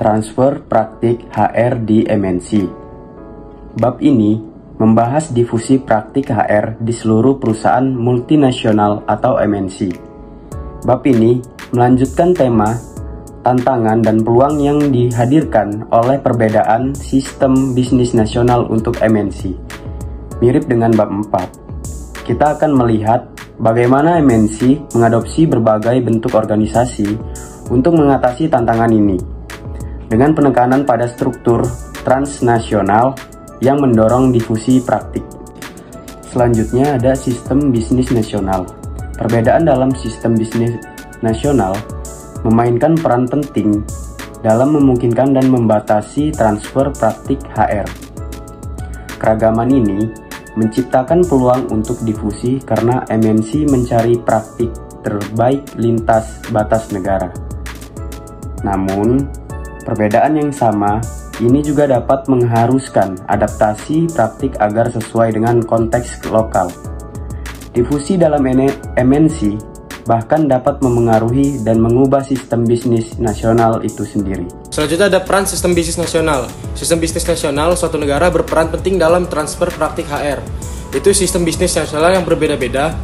transfer praktik HR di MNC. Bab ini membahas difusi praktik HR di seluruh perusahaan multinasional atau MNC. Bab ini melanjutkan tema tantangan dan peluang yang dihadirkan oleh perbedaan sistem bisnis nasional untuk MNC. Mirip dengan bab 4, kita akan melihat bagaimana MNC mengadopsi berbagai bentuk organisasi untuk mengatasi tantangan ini, dengan penekanan pada struktur transnasional yang mendorong difusi praktik. Selanjutnya ada sistem bisnis nasional. Perbedaan dalam sistem bisnis nasional memainkan peran penting dalam memungkinkan dan membatasi transfer praktik HR. Keragaman ini menciptakan peluang untuk difusi karena MNC mencari praktik terbaik lintas batas negara. Namun, perbedaan yang sama ini juga dapat mengharuskan adaptasi praktik agar sesuai dengan konteks lokal. Difusi dalam MNC bahkan dapat memengaruhi dan mengubah sistem bisnis nasional itu sendiri. Selanjutnya ada peran sistem bisnis nasional. Sistem bisnis nasional suatu negara berperan penting dalam transfer praktik HR. Itu sistem bisnis nasional yang berbeda-beda,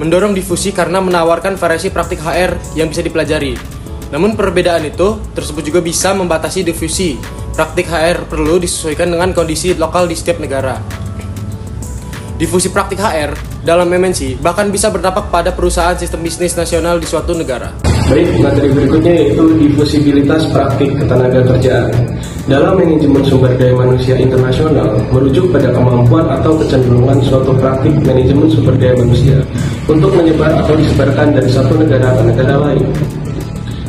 mendorong difusi karena menawarkan variasi praktik HR yang bisa dipelajari. Namun perbedaan itu tersebut juga bisa membatasi difusi. Praktik HR perlu disesuaikan dengan kondisi lokal di setiap negara. Difusi praktik HR dalam MNC bahkan bisa berdampak pada perusahaan sistem bisnis nasional di suatu negara. Baik, materi berikutnya yaitu difusibilitas praktik ketenagakerjaan. Dalam manajemen sumber daya manusia internasional, merujuk pada kemampuan atau kecenderungan suatu praktik manajemen sumber daya manusia untuk menyebar atau disebarkan dari satu negara ke negara lain.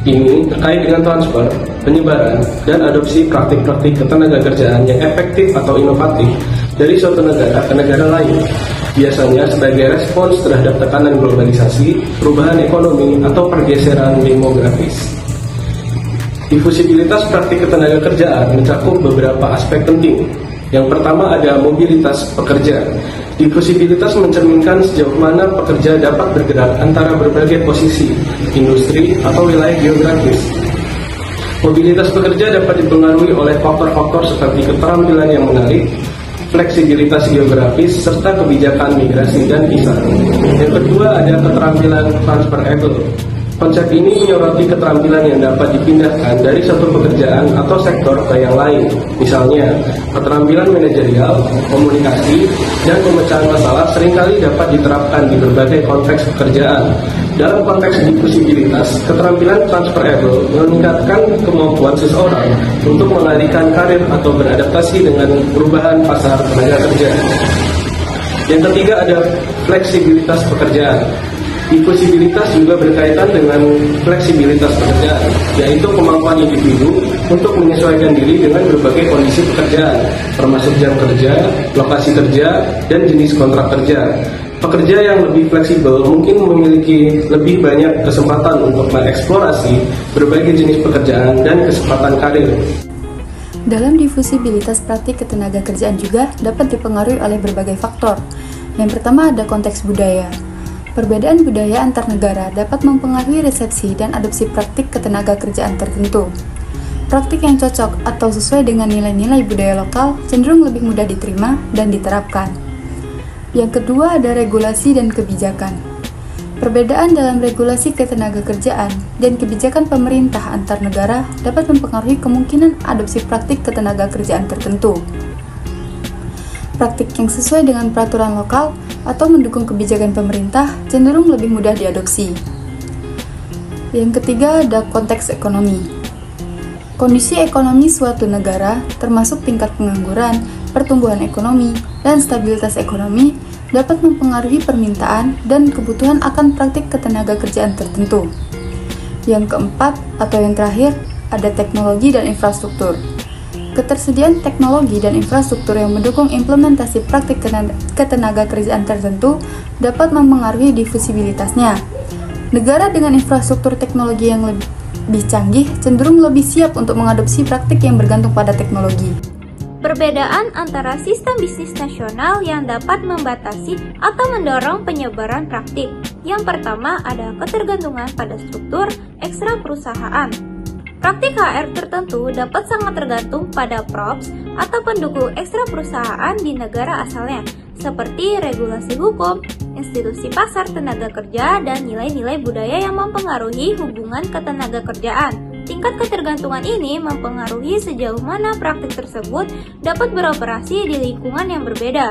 Ini terkait dengan transfer, penyebaran, dan adopsi praktik-praktik ketenagakerjaan yang efektif atau inovatif dari suatu negara ke negara lain, biasanya sebagai respons terhadap tekanan globalisasi, perubahan ekonomi, atau pergeseran demografis. Difusibilitas praktik ketenagakerjaan mencakup beberapa aspek penting. Yang pertama ada mobilitas pekerja. Difusibilitas mencerminkan sejauh mana pekerja dapat bergerak antara berbagai posisi, industri, atau wilayah geografis. Mobilitas pekerja dapat dipengaruhi oleh faktor-faktor seperti keterampilan yang menarik, fleksibilitas geografis, serta kebijakan migrasi dan visa. Yang kedua ada keterampilan transferable. Konsep ini menyoroti keterampilan yang dapat dipindahkan dari satu pekerjaan atau sektor ke yang lain. Misalnya, keterampilan manajerial, komunikasi, dan pemecahan masalah seringkali dapat diterapkan di berbagai konteks pekerjaan. Dalam konteks difusibilitas, keterampilan transferable meningkatkan kemampuan seseorang untuk melarikan karir atau beradaptasi dengan perubahan pasar tenaga kerja. Yang ketiga ada fleksibilitas pekerjaan. Difusibilitas juga berkaitan dengan fleksibilitas pekerjaan, yaitu kemampuan individu untuk menyesuaikan diri dengan berbagai kondisi pekerjaan, termasuk jam kerja, lokasi kerja, dan jenis kontrak kerja. Pekerja yang lebih fleksibel mungkin memiliki lebih banyak kesempatan untuk mengeksplorasi berbagai jenis pekerjaan dan kesempatan karir. Dalam difusibilitas praktik ketenagakerjaan juga dapat dipengaruhi oleh berbagai faktor. Yang pertama ada konteks budaya. Perbedaan budaya antar negara dapat mempengaruhi resepsi dan adopsi praktik ketenagakerjaan tertentu. Praktik yang cocok atau sesuai dengan nilai-nilai budaya lokal cenderung lebih mudah diterima dan diterapkan. Yang kedua ada regulasi dan kebijakan. Perbedaan dalam regulasi ketenagakerjaan dan kebijakan pemerintah antar negara dapat mempengaruhi kemungkinan adopsi praktik ketenagakerjaan tertentu. Praktik yang sesuai dengan peraturan lokal atau mendukung kebijakan pemerintah cenderung lebih mudah diadopsi. Yang ketiga ada konteks ekonomi. Kondisi ekonomi suatu negara, termasuk tingkat pengangguran, pertumbuhan ekonomi, dan stabilitas ekonomi, dapat mempengaruhi permintaan dan kebutuhan akan praktik ketenagakerjaan tertentu. Yang keempat atau yang terakhir ada teknologi dan infrastruktur. Ketersediaan teknologi dan infrastruktur yang mendukung implementasi praktik ketenagakerjaan tertentu dapat mempengaruhi difusibilitasnya. Negara dengan infrastruktur teknologi yang lebih canggih cenderung lebih siap untuk mengadopsi praktik yang bergantung pada teknologi. Perbedaan antara sistem bisnis nasional yang dapat membatasi atau mendorong penyebaran praktik. Yang pertama ada ketergantungan pada struktur ekstra perusahaan. Praktik HR tertentu dapat sangat tergantung pada props atau pendukung ekstra perusahaan di negara asalnya, seperti regulasi hukum, institusi pasar tenaga kerja, dan nilai-nilai budaya yang mempengaruhi hubungan ketenaga kerjaan. Tingkat ketergantungan ini mempengaruhi sejauh mana praktik tersebut dapat beroperasi di lingkungan yang berbeda.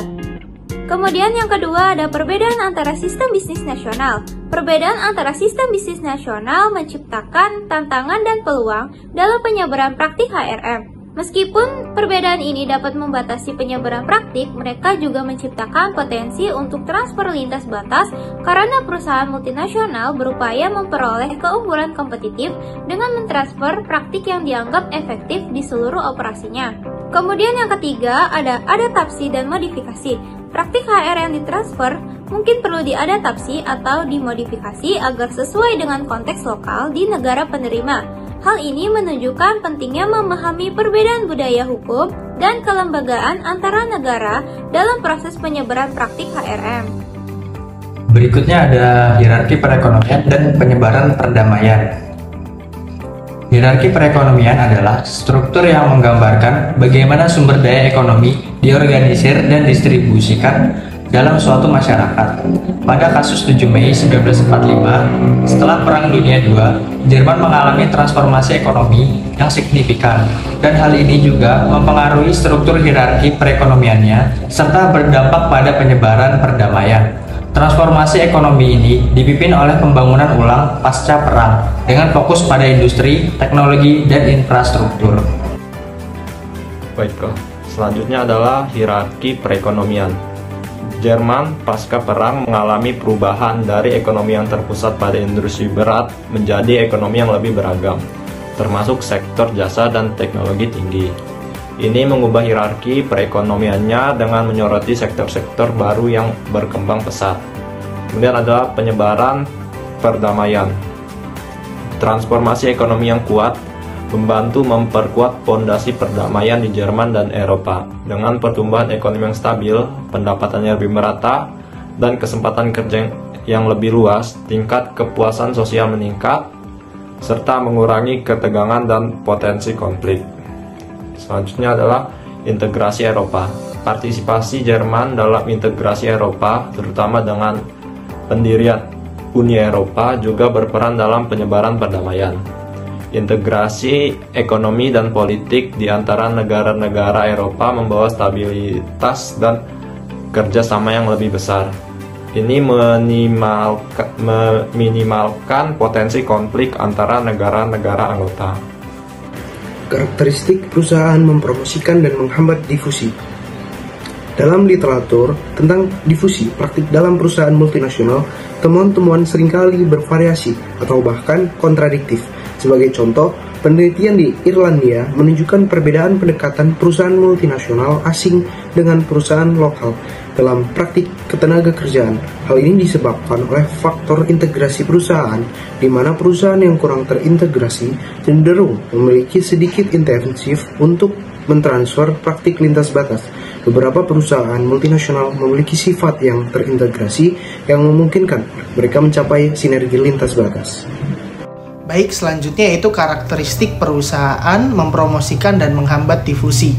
Kemudian yang kedua ada perbedaan antara sistem bisnis nasional. Perbedaan antara sistem bisnis nasional menciptakan tantangan dan peluang dalam penyebaran praktik HRM. Meskipun perbedaan ini dapat membatasi penyebaran praktik, mereka juga menciptakan potensi untuk transfer lintas batas karena perusahaan multinasional berupaya memperoleh keunggulan kompetitif dengan mentransfer praktik yang dianggap efektif di seluruh operasinya. Kemudian yang ketiga ada adaptasi dan modifikasi. Praktik HR yang ditransfer mungkin perlu diadaptasi atau dimodifikasi agar sesuai dengan konteks lokal di negara penerima. Hal ini menunjukkan pentingnya memahami perbedaan budaya hukum dan kelembagaan antara negara dalam proses penyebaran praktik HRM. Berikutnya ada hierarki perekonomian dan penyebaran perdamaian. Hierarki perekonomian adalah struktur yang menggambarkan bagaimana sumber daya ekonomi diorganisir dan distribusikan dalam suatu masyarakat. Pada kasus 7 Mei 1945, setelah Perang Dunia II, Jerman mengalami transformasi ekonomi yang signifikan, dan hal ini juga mempengaruhi struktur hierarki perekonomiannya, serta berdampak pada penyebaran perdamaian. Transformasi ekonomi ini dipimpin oleh pembangunan ulang pasca perang, dengan fokus pada industri, teknologi, dan infrastruktur. Baiklah, selanjutnya adalah hierarki perekonomian. Jerman pasca perang mengalami perubahan dari ekonomi yang terpusat pada industri berat menjadi ekonomi yang lebih beragam, termasuk sektor jasa dan teknologi tinggi. Ini mengubah hierarki perekonomiannya dengan menyoroti sektor-sektor baru yang berkembang pesat. Kemudian adalah penyebaran perdamaian. Transformasi ekonomi yang kuat membantu memperkuat fondasi perdamaian di Jerman dan Eropa. Dengan pertumbuhan ekonomi yang stabil, pendapatannya lebih merata, dan kesempatan kerja yang lebih luas, tingkat kepuasan sosial meningkat, serta mengurangi ketegangan dan potensi konflik. Selanjutnya adalah integrasi Eropa. Partisipasi Jerman dalam integrasi Eropa, terutama dengan pendirian Uni Eropa, juga berperan dalam penyebaran perdamaian. Integrasi ekonomi dan politik di antara negara-negara Eropa membawa stabilitas dan kerjasama yang lebih besar. Ini meminimalkan potensi konflik antara negara-negara anggota. Karakteristik perusahaan mempromosikan dan menghambat difusi. Dalam literatur tentang difusi praktik dalam perusahaan multinasional, temuan-temuan seringkali bervariasi atau bahkan kontradiktif. Sebagai contoh, penelitian di Irlandia menunjukkan perbedaan pendekatan perusahaan multinasional asing dengan perusahaan lokal dalam praktik ketenaga kerjaan. Hal ini disebabkan oleh faktor integrasi perusahaan, di mana perusahaan yang kurang terintegrasi cenderung memiliki sedikit intensif untuk mentransfer praktik lintas batas. Beberapa perusahaan multinasional memiliki sifat yang terintegrasi yang memungkinkan mereka mencapai sinergi lintas batas. Baik, selanjutnya yaitu karakteristik perusahaan mempromosikan dan menghambat difusi.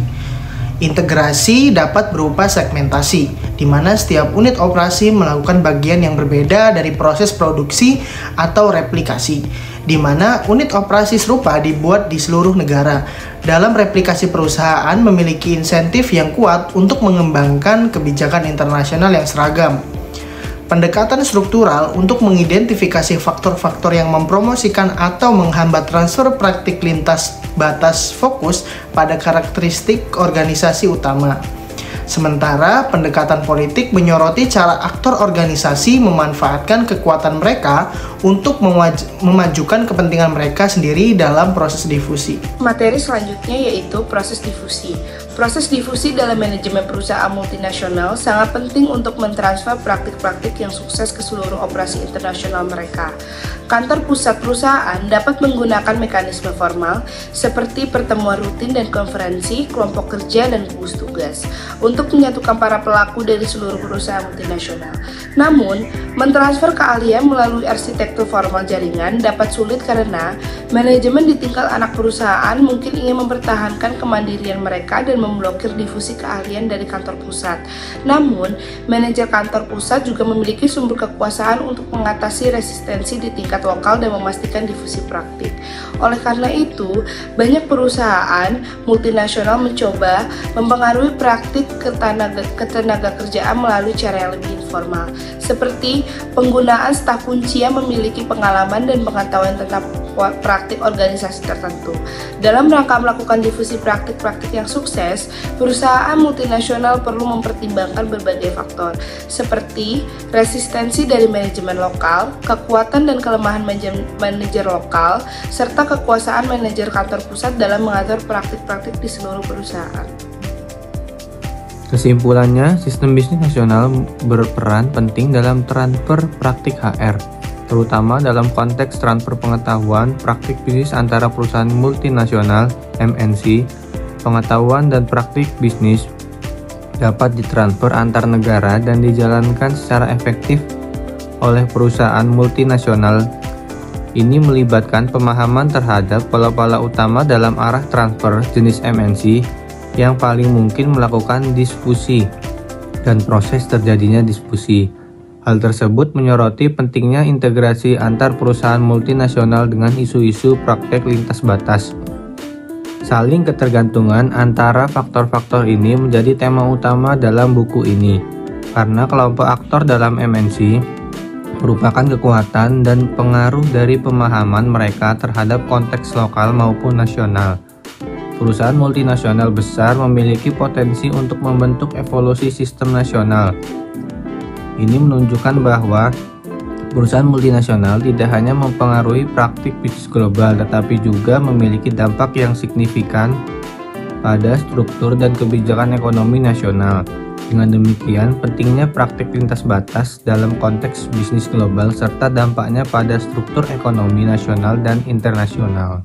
Integrasi dapat berupa segmentasi, di mana setiap unit operasi melakukan bagian yang berbeda dari proses produksi atau replikasi, di mana unit operasi serupa dibuat di seluruh negara. Dalam replikasi, perusahaan memiliki insentif yang kuat untuk mengembangkan kebijakan internasional yang seragam. Pendekatan struktural untuk mengidentifikasi faktor-faktor yang mempromosikan atau menghambat transfer praktik lintas batas fokus pada karakteristik organisasi utama. Sementara pendekatan politik menyoroti cara aktor organisasi memanfaatkan kekuatan mereka untuk memajukan kepentingan mereka sendiri dalam proses difusi. Materi selanjutnya yaitu proses difusi. Proses difusi dalam manajemen perusahaan multinasional sangat penting untuk mentransfer praktik-praktik yang sukses ke seluruh operasi internasional mereka. Kantor pusat perusahaan dapat menggunakan mekanisme formal seperti pertemuan rutin dan konferensi, kelompok kerja, dan gugus tugas untuk untuk menyatukan para pelaku dari seluruh perusahaan multinasional. Namun, mentransfer keahlian melalui arsitektur formal jaringan dapat sulit karena manajemen di tingkat anak perusahaan mungkin ingin mempertahankan kemandirian mereka dan memblokir difusi keahlian dari kantor pusat. Namun, manajer kantor pusat juga memiliki sumber kekuasaan untuk mengatasi resistensi di tingkat lokal dan memastikan difusi praktik. Oleh karena itu, banyak perusahaan multinasional mencoba mempengaruhi praktik ketenaga kerjaan melalui cara yang lebih informal, seperti penggunaan staf kunci yang memiliki pengalaman dan pengetahuan tentang praktik organisasi tertentu. Dalam rangka melakukan difusi praktik-praktik yang sukses, perusahaan multinasional perlu mempertimbangkan berbagai faktor, seperti resistensi dari manajemen lokal, kekuatan dan kelemahan manajer lokal, serta kekuasaan manajer kantor pusat dalam mengatur praktik-praktik di seluruh perusahaan. Kesimpulannya, sistem bisnis nasional berperan penting dalam transfer praktik HR, terutama dalam konteks transfer pengetahuan praktik bisnis antara perusahaan multinasional (MNC). Pengetahuan dan praktik bisnis dapat ditransfer antar negara dan dijalankan secara efektif oleh perusahaan multinasional. Ini melibatkan pemahaman terhadap pola-pola utama dalam arah transfer jenis MNC yang paling mungkin melakukan diskusi dan proses terjadinya diskusi. Hal tersebut menyoroti pentingnya integrasi antar perusahaan multinasional dengan isu-isu praktek lintas batas. Saling ketergantungan antara faktor-faktor ini menjadi tema utama dalam buku ini, karena kelompok aktor dalam MNC merupakan kekuatan dan pengaruh dari pemahaman mereka terhadap konteks lokal maupun nasional. Perusahaan multinasional besar memiliki potensi untuk membentuk evolusi sistem nasional. Ini menunjukkan bahwa perusahaan multinasional tidak hanya mempengaruhi praktik bisnis global, tetapi juga memiliki dampak yang signifikan pada struktur dan kebijakan ekonomi nasional. Dengan demikian, pentingnya praktik lintas batas dalam konteks bisnis global serta dampaknya pada struktur ekonomi nasional dan internasional.